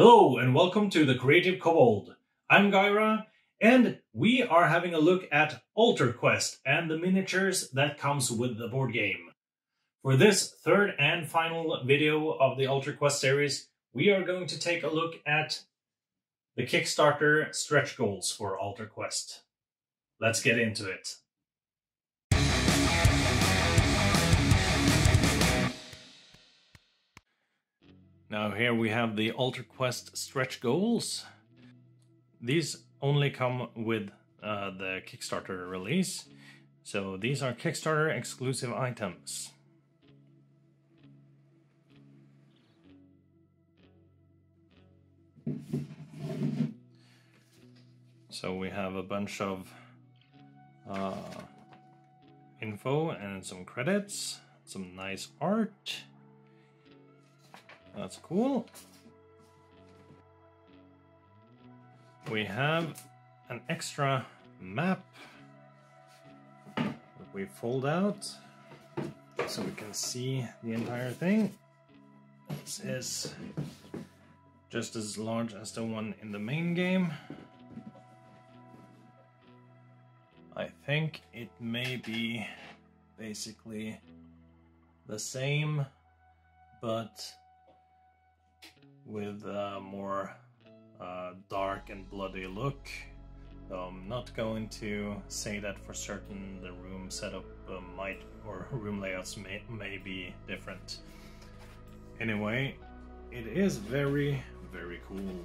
Hello and welcome to the Creative Kobold. I'm Gyra and we are having a look at Altar Quest and the miniatures that comes with the board game. For this third and final video of the Altar Quest series, we are going to take a look at the Kickstarter stretch goals for Altar Quest. Let's get into it. Now here we have the Altar Quest stretch goals. These only come with the Kickstarter release, so these are Kickstarter exclusive items. So we have a bunch of info and some credits, some nice art. That's cool. We have an extra map that we fold out so we can see the entire thing. This is just as large as the one in the main game. I think it may be basically the same, but with a more dark and bloody look. So I'm not going to say that for certain the room setup might, or room layouts may be different. Anyway, it is very, very cool.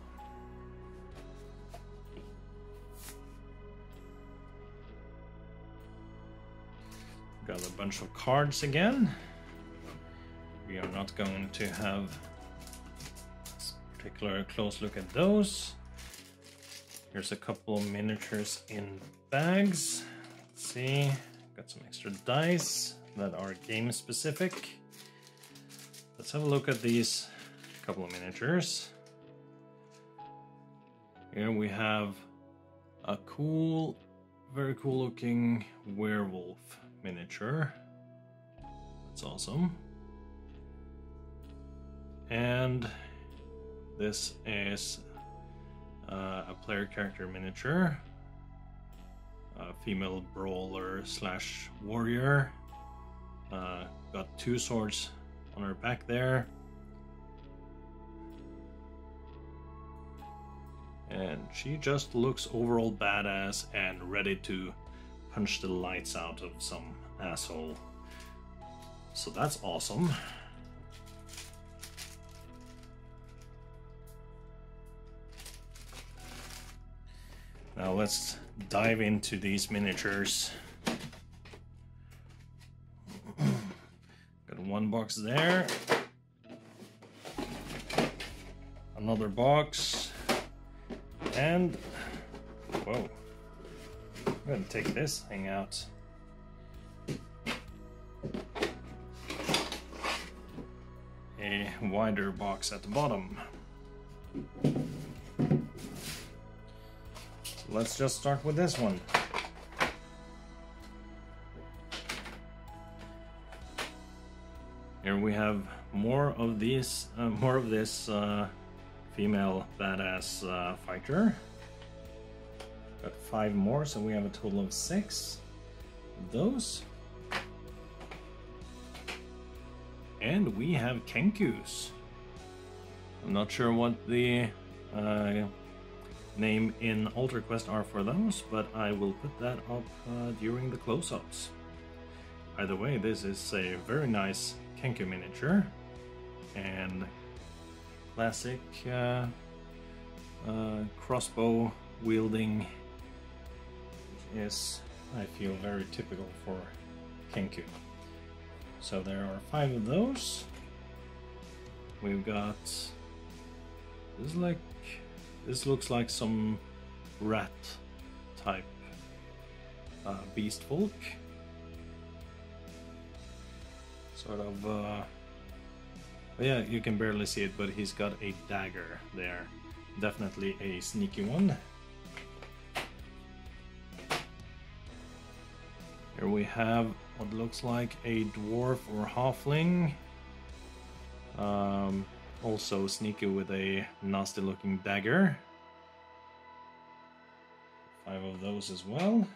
Got a bunch of cards again. We are not going to have particular close look at those. Here's a couple of miniatures in bags. Let's see, got some extra dice that are game specific. Let's have a look at these couple of miniatures. Here we have a cool, very cool looking werewolf miniature. That's awesome. And this is a player character miniature, a female brawler slash warrior. Got two swords on her back there. And she just looks overall badass and ready to punch the lights out of some asshole. So that's awesome. Now let's dive into these miniatures. Got one box there. Another box. And, whoa. I'm gonna take this thing out. A wider box at the bottom. Let's just start with this one. Here we have more of these, this female badass fighter. Got 5 more, so we have a total of 6 of those. And we have Kenkus. I'm not sure what the name in Altar Quest are for those, but I will put that up during the close-ups. Either way, this is a very nice Kenku miniature and classic crossbow wielding, which is, I feel, very typical for Kenku. So there are 5 of those. We've got this looks like some rat type beast folk. Sort of, yeah, you can barely see it, but he's got a dagger there. Definitely a sneaky one. Here we have what looks like a dwarf or halfling. Also sneaky with a nasty looking dagger. 5 of those as well.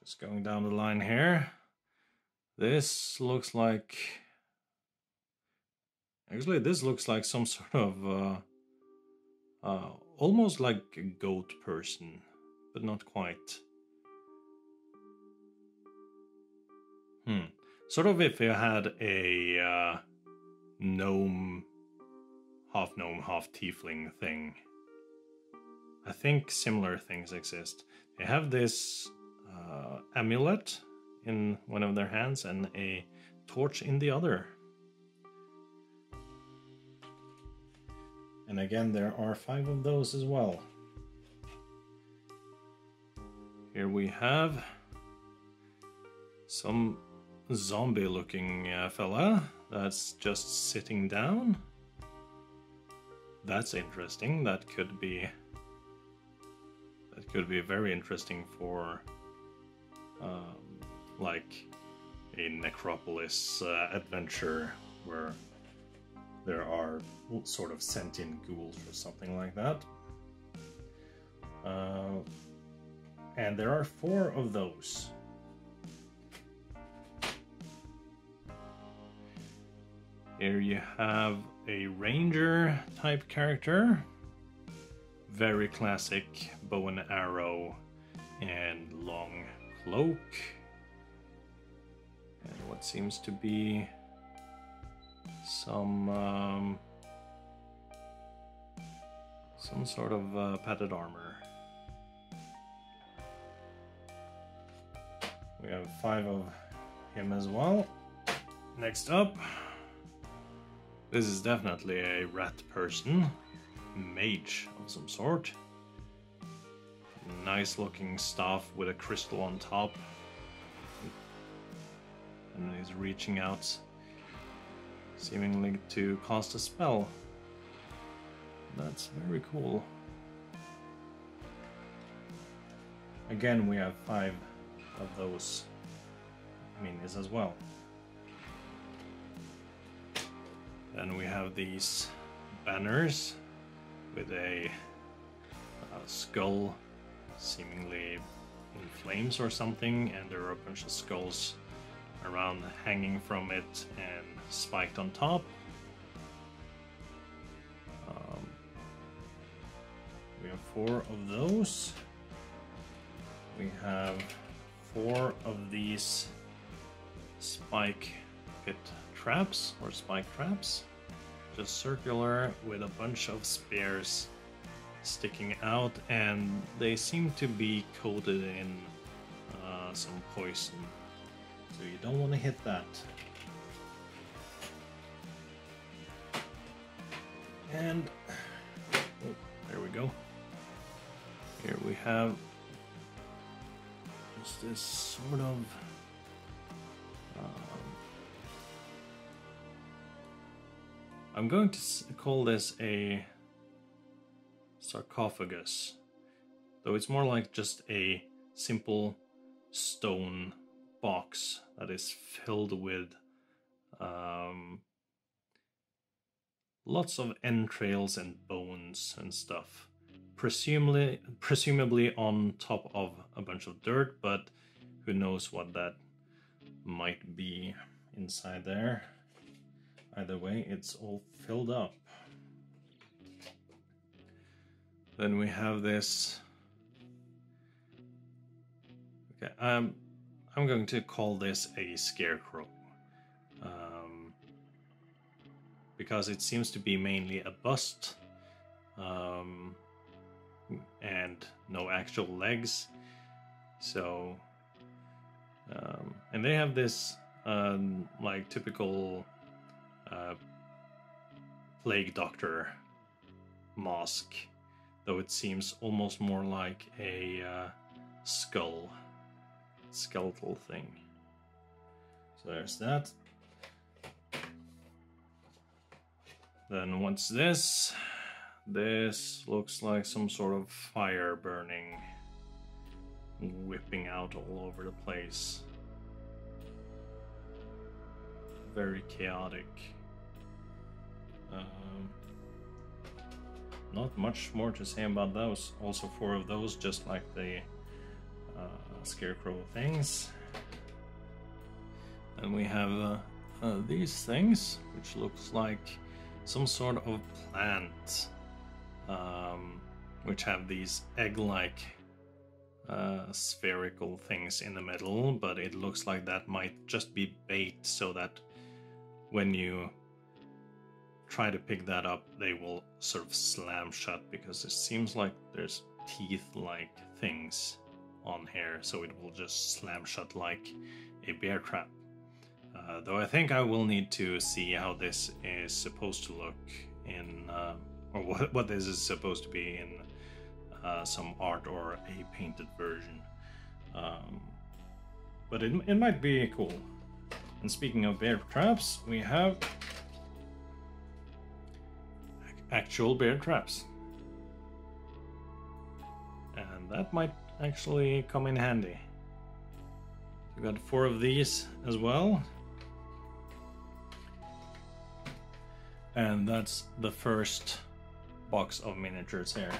Just going down the line here. This looks like... Actually, this looks like some sort of... almost like a goat person, but not quite. Sort of if you had a gnome, half tiefling thing. I think similar things exist. They have this amulet in one of their hands and a torch in the other. And again, there are 5 of those as well. Here we have some zombie looking fella that's just sitting down. That's interesting. That could be very interesting for like a necropolis adventure where there are sort of sentient ghouls or something like that. And there are 4 of those. Here you have a ranger type character. Very classic bow and arrow and long cloak. And what seems to be some sort of padded armor. We have 5 of him as well. Next up, this is definitely a rat person, mage of some sort. Nice looking staff with a crystal on top. And he's reaching out, seemingly to cast a spell. That's very cool. Again, we have 5 of those minis as well. Then we have these banners with a skull seemingly in flames or something, and there are a bunch of skulls around hanging from it and spiked on top. We have 4 of those. We have 4 of these spike pit traps or spike traps, just circular with a bunch of spears sticking out, and they seem to be coated in some poison, so you don't want to hit that. And oh, there we go. Here we have just this sort of I'm going to call this a sarcophagus, though it's more like just a simple stone box that is filled with lots of entrails and bones and stuff, presumably on top of a bunch of dirt, but who knows what that might be inside there. Either way, it's all filled up. Then we have this. Okay, I'm going to call this a scarecrow, because it seems to be mainly a bust, and no actual legs. So, and they have this like typical plague doctor mask, though it seems almost more like a skeletal thing. So there's that. Then what's this? This looks like some sort of fire burning, whipping out all over the place. Very chaotic. Not much more to say about those. Also 4 of those, just like the scarecrow things. And we have these things, which looks like some sort of plant, which have these egg-like spherical things in the middle, but it looks like that might just be bait, so that when you try to pick that up, they will sort of slam shut, because it seems like there's teeth-like things on here, so it will just slam shut like a bear trap. Though I think I will need to see how this is supposed to look in, or what this is supposed to be in some art or a painted version. But it might be cool. And speaking of bear traps, we have actual bear traps. And that might actually come in handy. We got 4 of these as well. And that's the first box of miniatures here.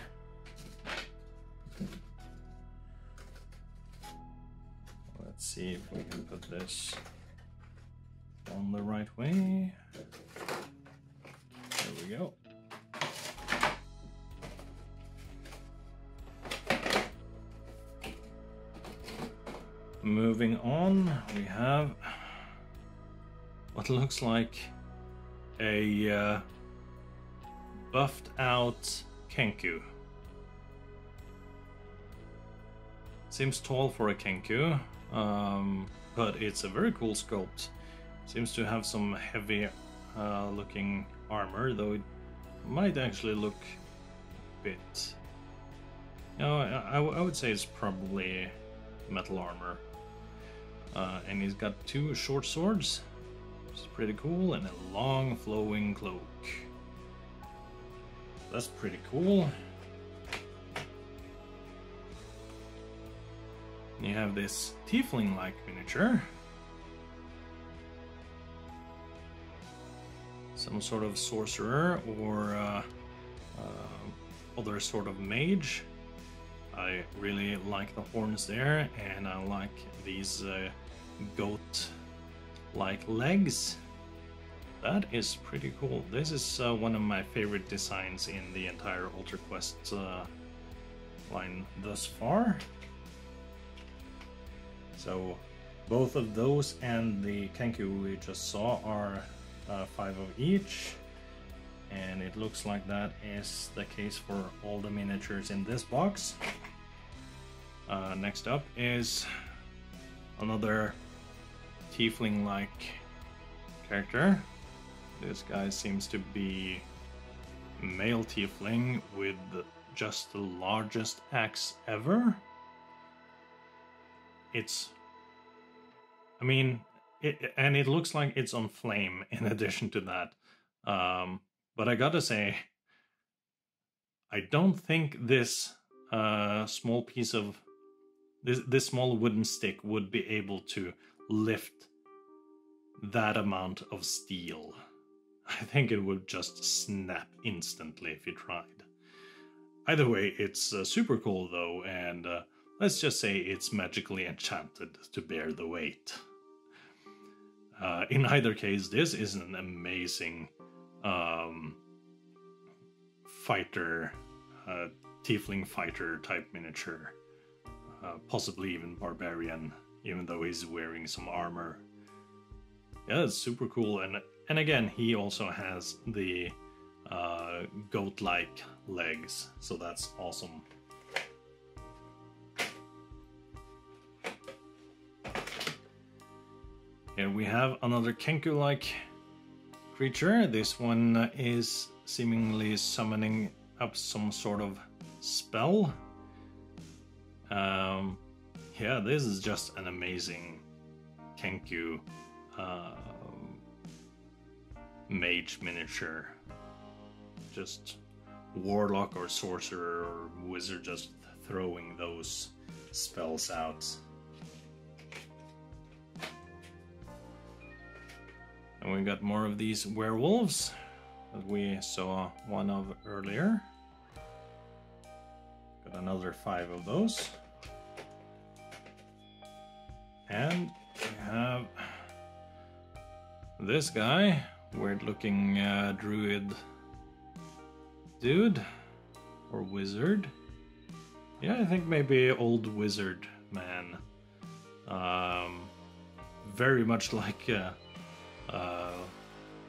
Let's see if we can put this on the right way. There we go. Moving on, we have what looks like a buffed out Kenku. Seems tall for a Kenku, but it's a very cool sculpt. Seems to have some heavy looking armor, though it might actually look a bit... No, I would say it's probably metal armor. And he's got 2 short swords, which is pretty cool, and a long flowing cloak. That's pretty cool. You have this tiefling-like miniature. Some sort of sorcerer or other sort of mage. I really like the horns there, and I like these goat-like legs. That is pretty cool. This is one of my favorite designs in the entire Altar Quest line thus far. So both of those and the Kenku we just saw are 5 of each, and it looks like that is the case for all the miniatures in this box. Next up is another tiefling-like character. This guy seems to be male tiefling with just the largest axe ever. And it looks like it's on flame in addition to that. But I gotta say, I don't think this small piece of this small wooden stick would be able to lift that amount of steel. I think it would just snap instantly if you tried. Either way, it's super cool though, and let's just say it's magically enchanted to bear the weight. In either case, this is an amazing fighter, tiefling fighter type miniature. Possibly even barbarian, even though he's wearing some armor. Yeah, it's super cool, and again, he also has the goat-like legs, so that's awesome. Here we have another Kenku-like creature. This one is seemingly summoning up some sort of spell. Yeah, this is just an amazing Kenku mage miniature. Just warlock or sorcerer or wizard just throwing those spells out. And we got more of these werewolves. that we saw one of earlier. Got another 5 of those. And we have this guy, weird looking druid dude or wizard. Yeah, I think maybe old wizard man. Very much like a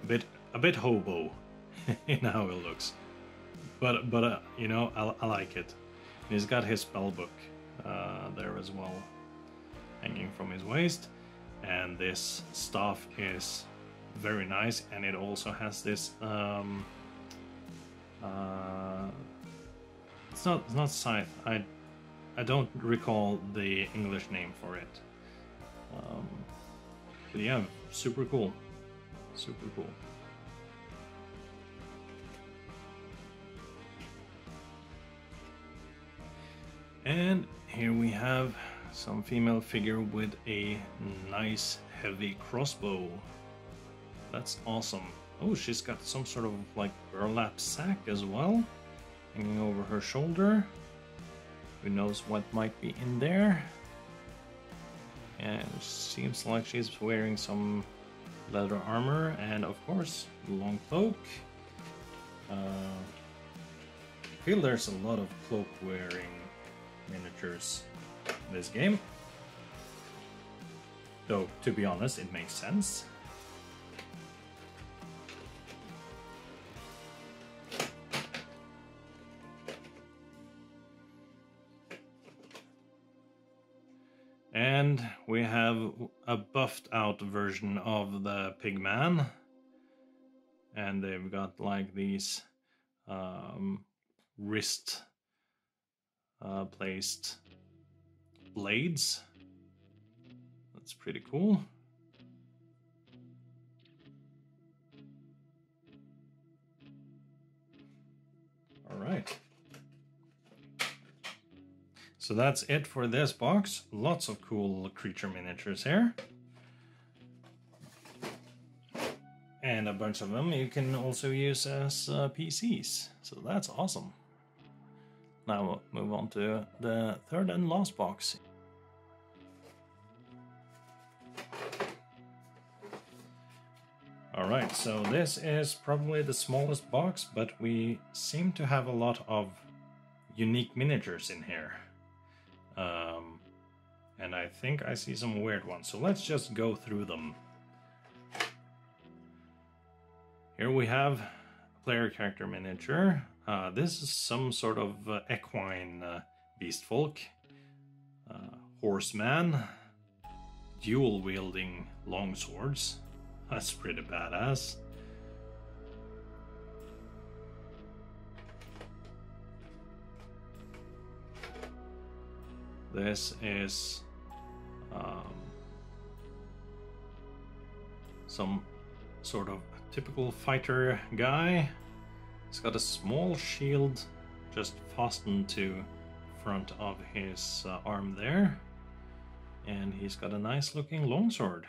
bit hobo in how it looks, but you know, I like it. He's got his spell book there as well, hanging from his waist, and this staff is very nice, and it also has this it's not scythe. I don't recall the English name for it. But yeah, super cool. Super cool. And here we have some female figure with a nice heavy crossbow. That's awesome. Oh, she's got some sort of like burlap sack as well, hanging over her shoulder. Who knows what might be in there? And it seems like she's wearing some leather armor and of course long cloak. I feel there's a lot of cloak wearing miniatures in this game, though to be honest it makes sense. And we have a buffed out version of the Pigman, and they've got like these wrist placed blades. That's pretty cool. All right. So that's it for this box. Lots of cool creature miniatures here. And a bunch of them you can also use as PCs. So that's awesome. Now we'll move on to the third and last box. Alright, so this is probably the smallest box, but we seem to have a lot of unique miniatures in here. And I think I see some weird ones, so let's just go through them. Here we have a player character miniature. This is some sort of equine beast folk. Horseman. Dual wielding longswords. That's pretty badass. This is some sort of typical fighter guy. He's got a small shield just fastened to front of his arm there. And he's got a nice looking longsword.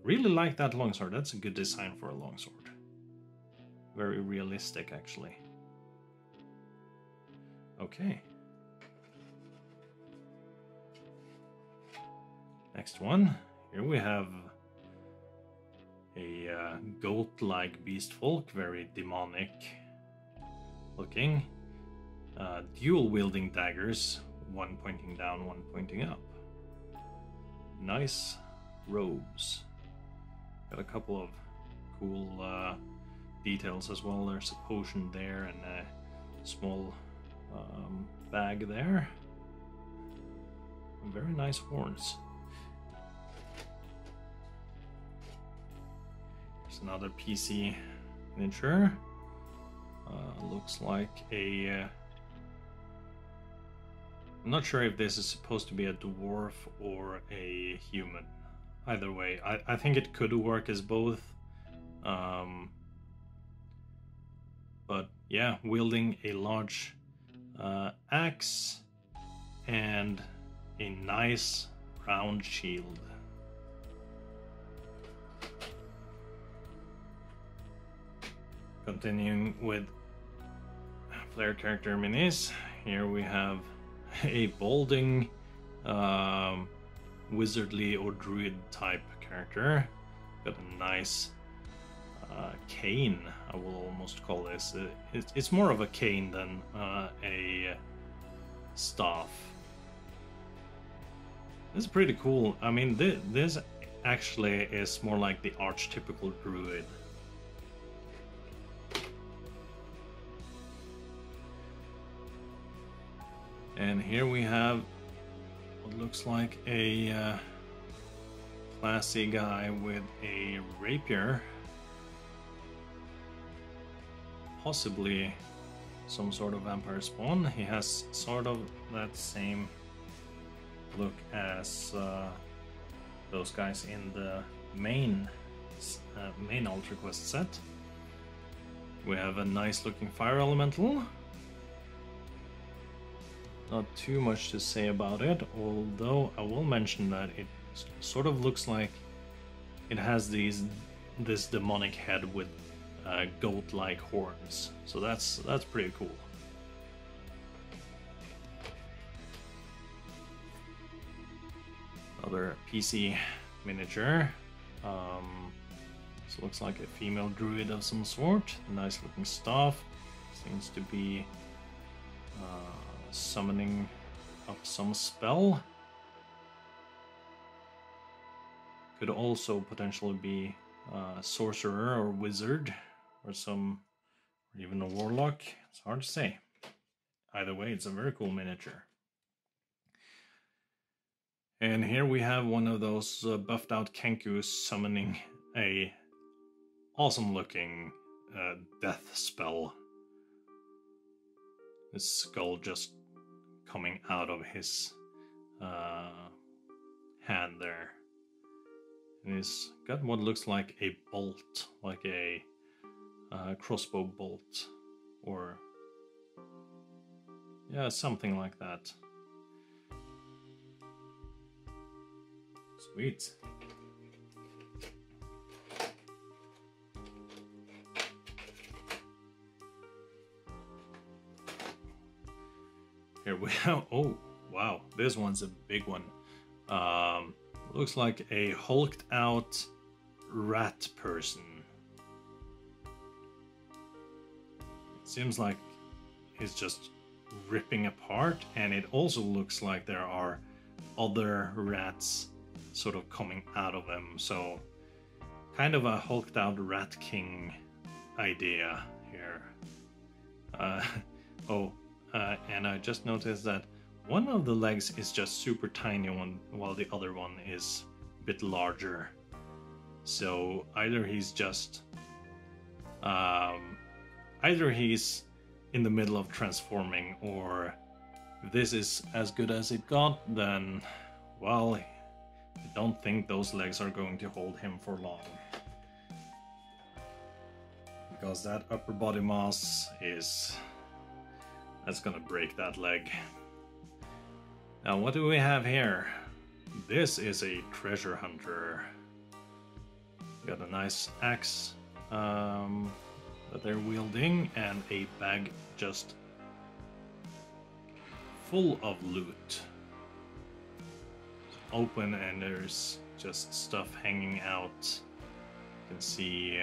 Really like that longsword. That's a good design for a longsword. Very realistic, actually. Okay. Next one. Here we have a goat-like beast folk, very demonic looking. Dual wielding daggers, one pointing down, one pointing up. Nice robes. Got a couple of cool details as well. There's a potion there and a small bag there. Very nice horns. There's another PC miniature. Looks like a... I'm not sure if this is supposed to be a dwarf or a human. Either way, I think it could work as both. But yeah, wielding a large axe and a nice round shield. Continuing with player character minis, here we have a balding wizardly or druid type character. Got a nice cane, I will almost call this. It's more of a cane than a staff. This is pretty cool. I mean, this actually is more like the archetypical druid. And here we have what looks like a classy guy with a rapier. Possibly some sort of vampire spawn. He has sort of that same look as those guys in the main Altar Quest set. We have a nice looking fire elemental. Not too much to say about it, although I will mention that it sort of looks like it has this demonic head with goat-like horns. So that's pretty cool. Another PC miniature. This looks like a female druid of some sort. Nice looking staff. Seems to be summoning up some spell. Could also potentially be a sorcerer or wizard or even a warlock. It's hard to say. Either way, it's a very cool miniature. And here we have one of those buffed out Kenkus summoning a awesome looking death spell. His skull just coming out of his hand there. And he's got what looks like a bolt, like a crossbow bolt, or yeah, something like that. Sweet. Here we have, oh wow, this one's a big one. Looks like a hulked out rat person. It seems like he's just ripping apart, and it also looks like there are other rats sort of coming out of him. So kind of a hulked out rat king idea here. And I just noticed that one of the legs is just super tiny while the other one is a bit larger. So either he's just either he's in the middle of transforming, or if this is as good as it got, then well, I don't think those legs are going to hold him for long. Because that upper body mass that's gonna break that leg. Now what do we have here? This is a treasure hunter. Got a nice axe that they're wielding, and a bag just full of loot. It's open and there's just stuff hanging out. You can see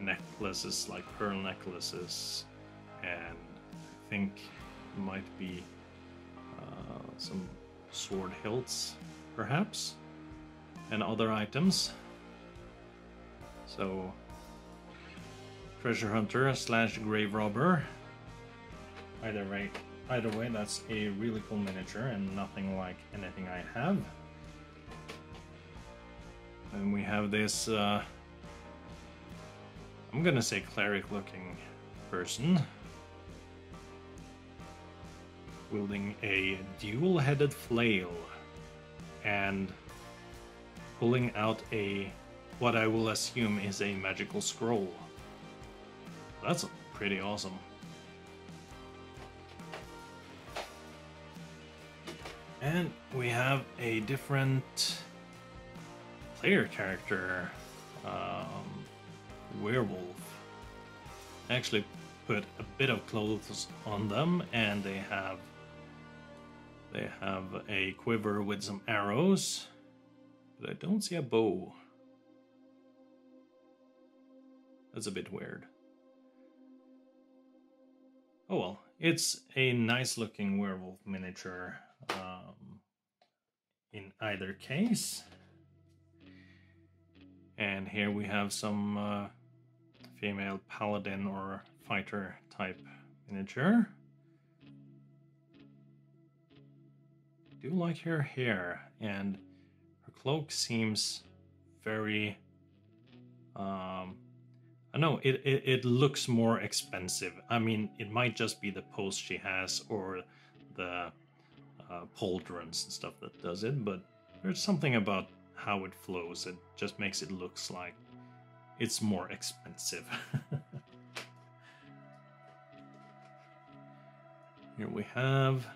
necklaces, like pearl necklaces, and I think it might be some sword hilts, perhaps, and other items. So, treasure hunter / grave robber. Either way, that's a really cool miniature and nothing like anything I have. And we have this, I'm gonna say cleric looking person, wielding a dual-headed flail and pulling out what I will assume is a magical scroll. That's pretty awesome. And we have a different player character, werewolf. I actually put a bit of clothes on them, and they have a quiver with some arrows, but I don't see a bow. That's a bit weird. Oh well, it's a nice looking werewolf miniature in either case. And here we have some female paladin or fighter type miniature. I do like her hair, and her cloak seems very I know it looks more expensive. I mean, it might just be the pose she has or the pauldrons and stuff that does it, but there's something about how it flows. It just makes it looks like it's more expensive. Here we have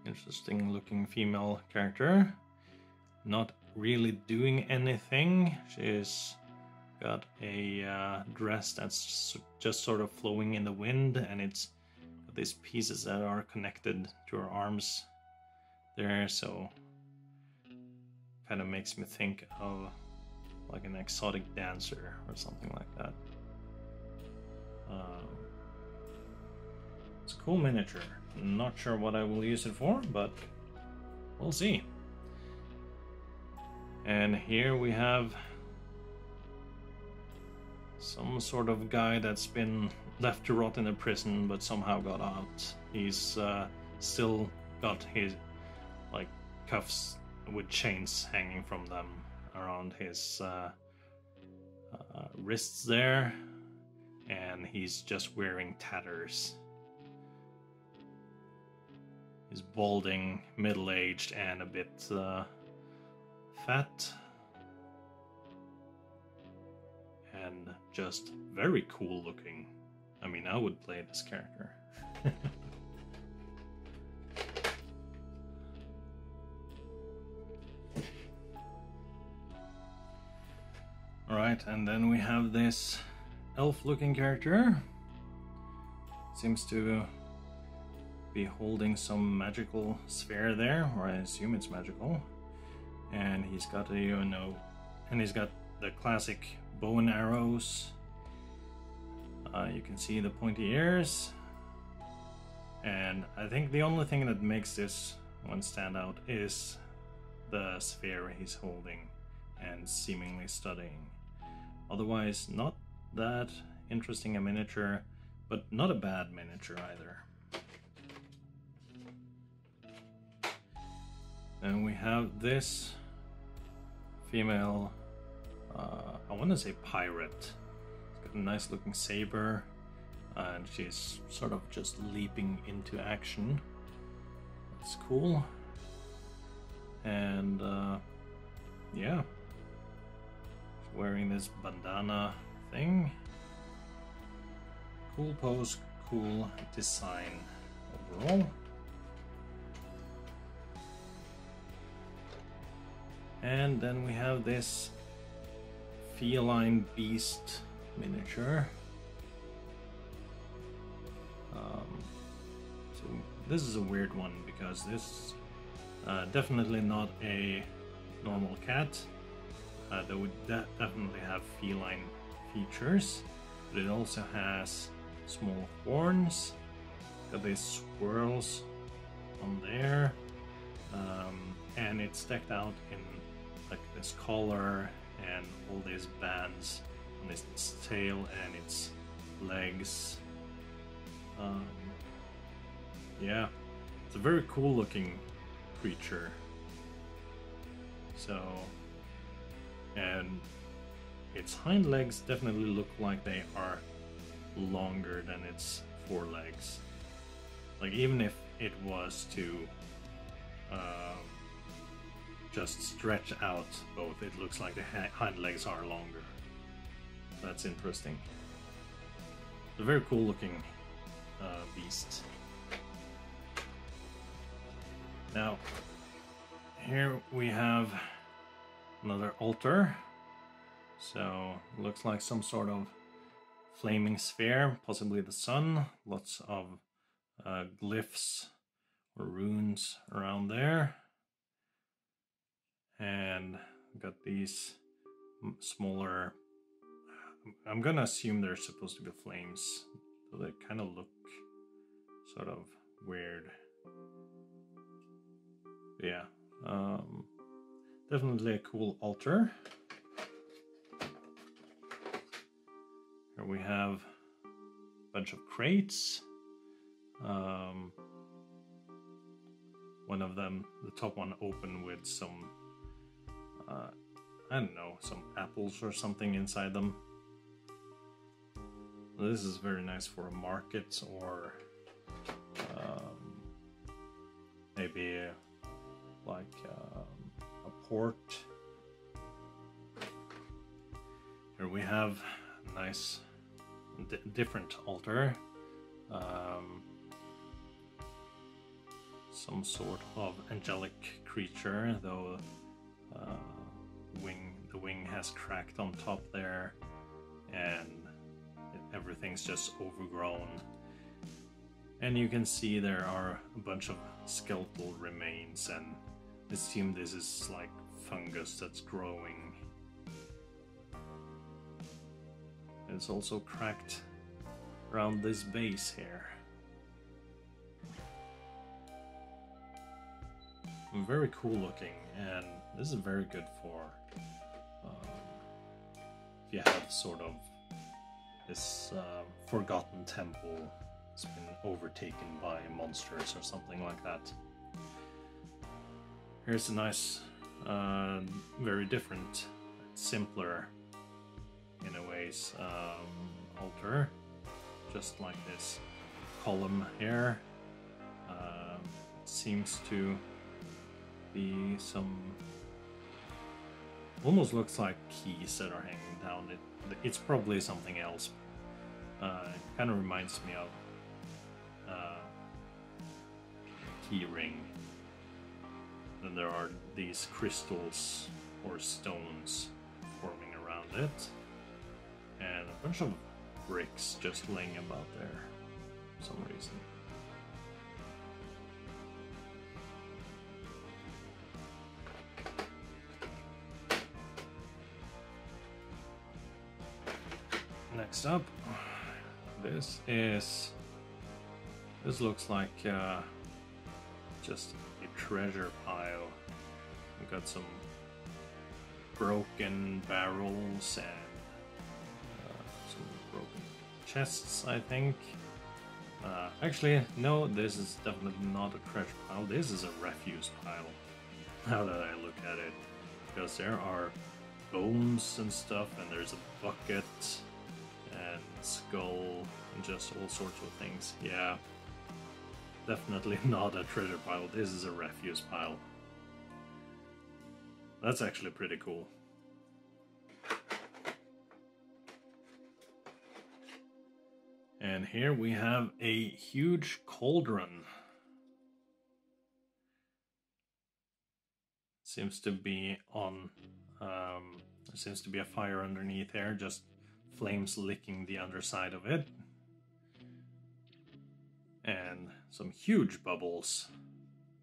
interesting looking female character. Not really doing anything. She's got a dress that's just sort of flowing in the wind, and it's got these pieces that are connected to her arms there, so kind of makes me think of like an exotic dancer or something like that. It's a cool miniature. Not sure what I will use it for, but we'll see. And here we have some sort of guy that's been left to rot in a prison but somehow got out. He's still got his like cuffs with chains hanging from them around his wrists there, and he's just wearing tatters. He's balding, middle-aged, and a bit fat, and just very cool looking. I mean, I would play this character. Alright, and then we have this elf-looking character. Seems to be holding some magical sphere there, or I assume it's magical. And he's got a, and he's got the classic bow and arrows. You can see the pointy ears. And I think the only thing that makes this one stand out is the sphere he's holding and seemingly studying. Otherwise, not that interesting a miniature, but not a bad miniature either. And we have this female, I want to say pirate. She's got a nice looking saber, and she's sort of just leaping into action. That's cool. And yeah, she's wearing this bandana thing. Cool pose, cool design overall. And then we have this feline beast miniature. So this is a weird one because this is definitely not a normal cat. That would definitely have feline features, but it also has small horns. Got these swirls on there, and it's decked out in like this collar and all these bands on its tail and its legs. Yeah, it's a very cool looking creature. So, and its hind legs definitely look like they are longer than its forelegs. Like, even if it was to just stretch out both, it looks like the hind legs are longer. That's interesting. It's a very cool looking beast. Now, here we have another altar. So looks like some sort of flaming sphere, possibly the sun. Lots of glyphs or runes around there. And got these smaller, I'm gonna assume they're supposed to be flames, so they kind of look sort of weird. But yeah, definitely a cool altar. Here we have a bunch of crates. One of them, the top one, open with some, I don't know, some apples or something inside them. This is very nice for a market or maybe like a port. Here we have a nice different altar. Some sort of angelic creature, though the wing has cracked on top there and everyth's just overgrown. And you can see there are a bunch of skeletal remains, and I assume this is like fungus that's growing. It's also cracked around this base here. Very cool looking, and this is very good for if you have sort of this forgotten temple that's been overtaken by monsters or something like that. Here's a nice, very different, simpler in a ways altar, just like this column here. It seems to be some, almost looks like keys that are hanging down. It's probably something else. It kind of reminds me of key ring. Then there are these crystals or stones forming around it, and a bunch of bricks just laying about there for some reason. Next up, this looks like just a treasure pile. We've got some broken barrels and some broken chests, I think. Actually, no, this is definitely not a treasure pile. This is a refuse pile, now that I look at it. Because there are bones and stuff, and there's a bucket and skull and just all sorts of things. Yeah, definitely not a treasure pile. This is a refuse pile. That's actually pretty cool. And here we have a huge cauldron. Seems to be on, there seems to be a fire underneath here, just flames licking the underside of it. And some huge bubbles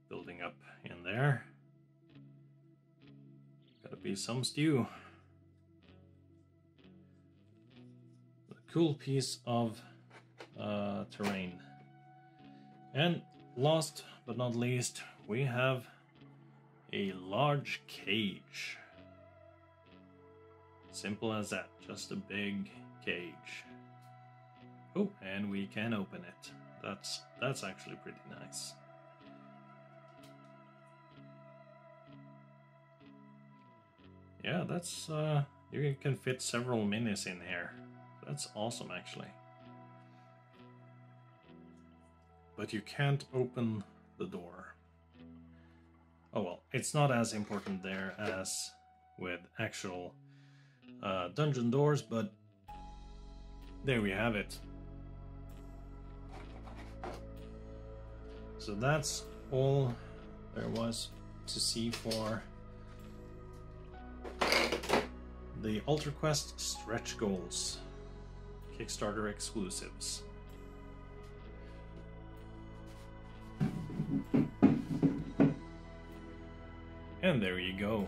building up in there. Gotta be some stew. A cool piece of terrain. And last but not least, we have a large cage. Simple as that, just a big cage. Oh, and we can open it. That's actually pretty nice. Yeah, that's you can fit several minis in here. That's awesome, actually. But you can't open the door. Oh well, it's not as important there as with actual dungeon doors, but there we have it. So that's all there was to see for the Altar Quest stretch goals, Kickstarter exclusives. And there you go.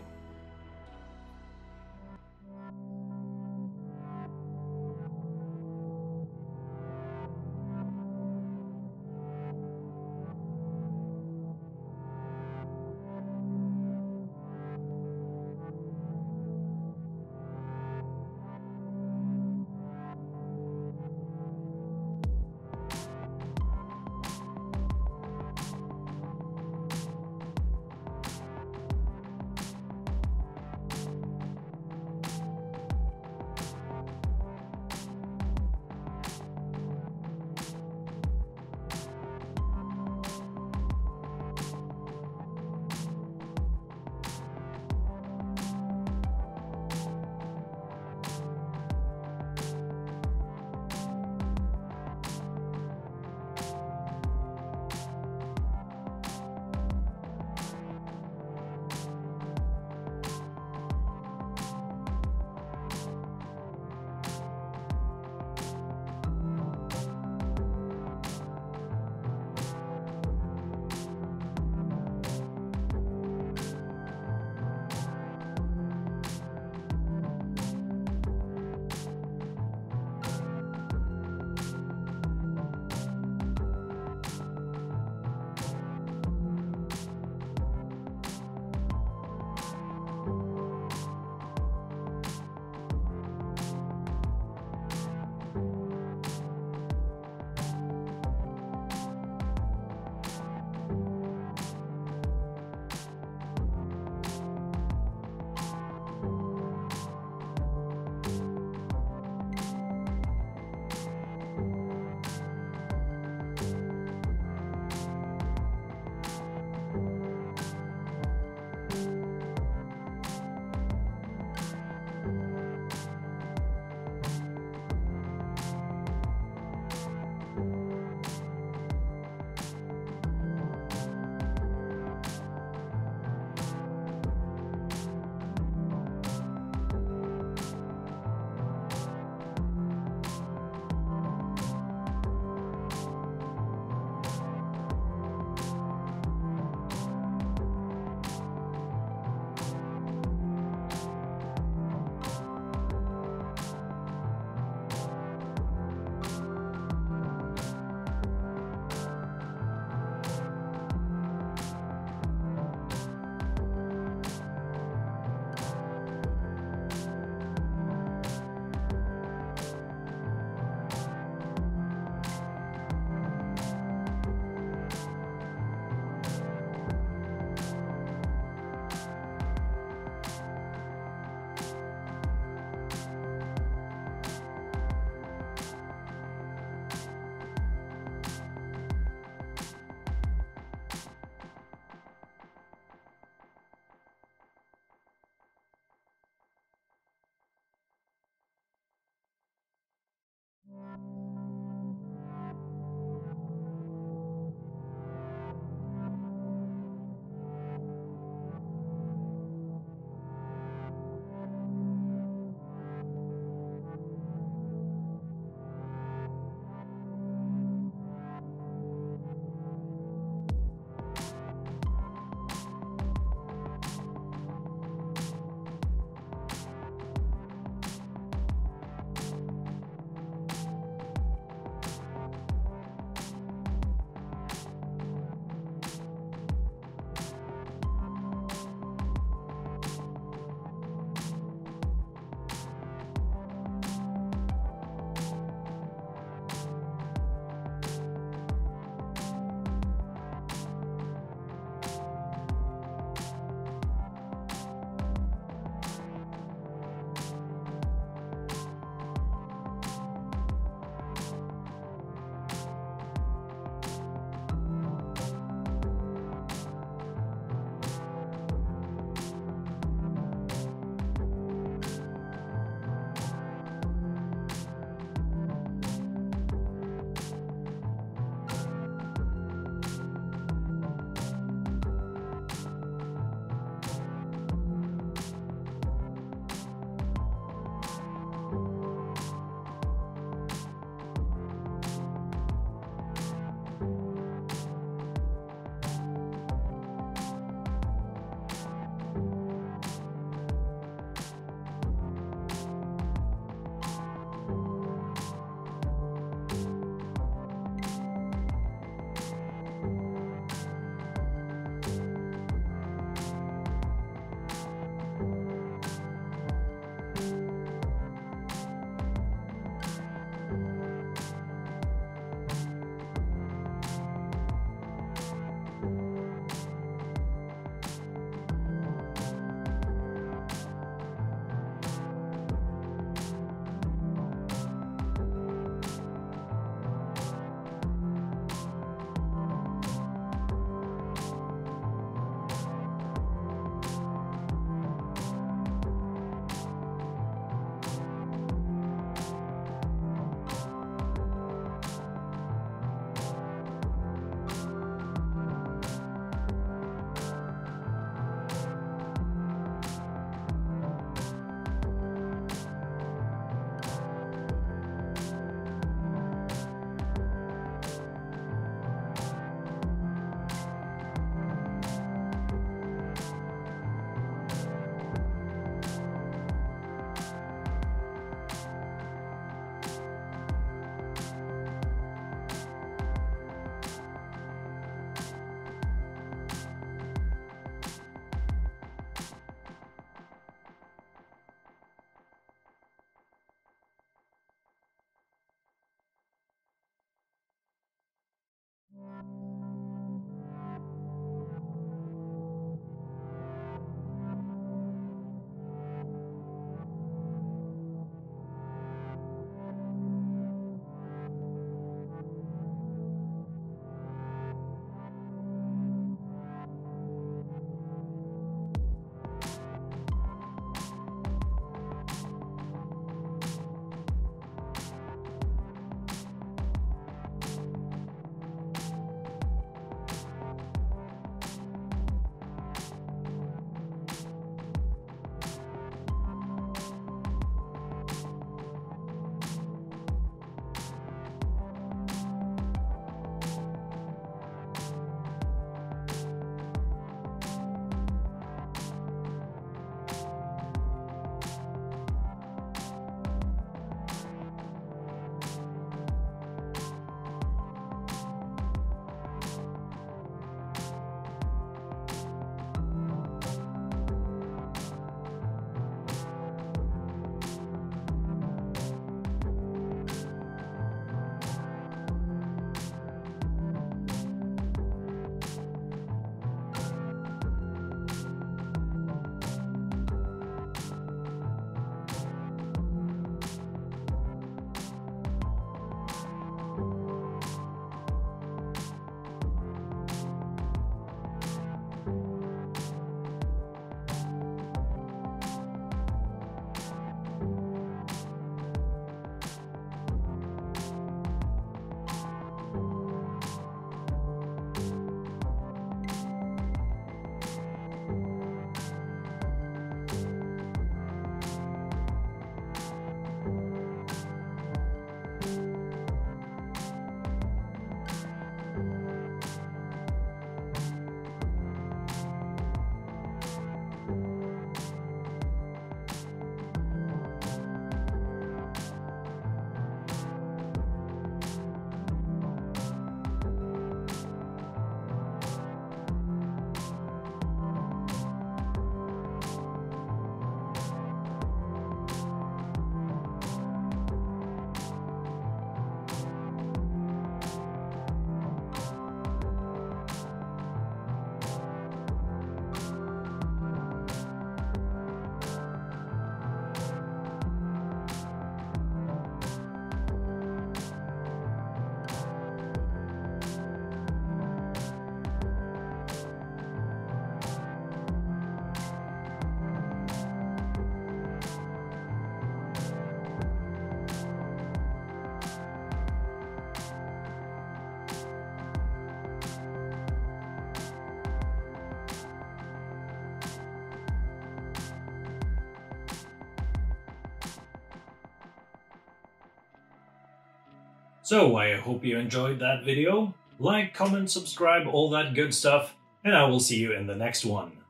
So I hope you enjoyed that video. Like, comment, subscribe, all that good stuff, and I will see you in the next one.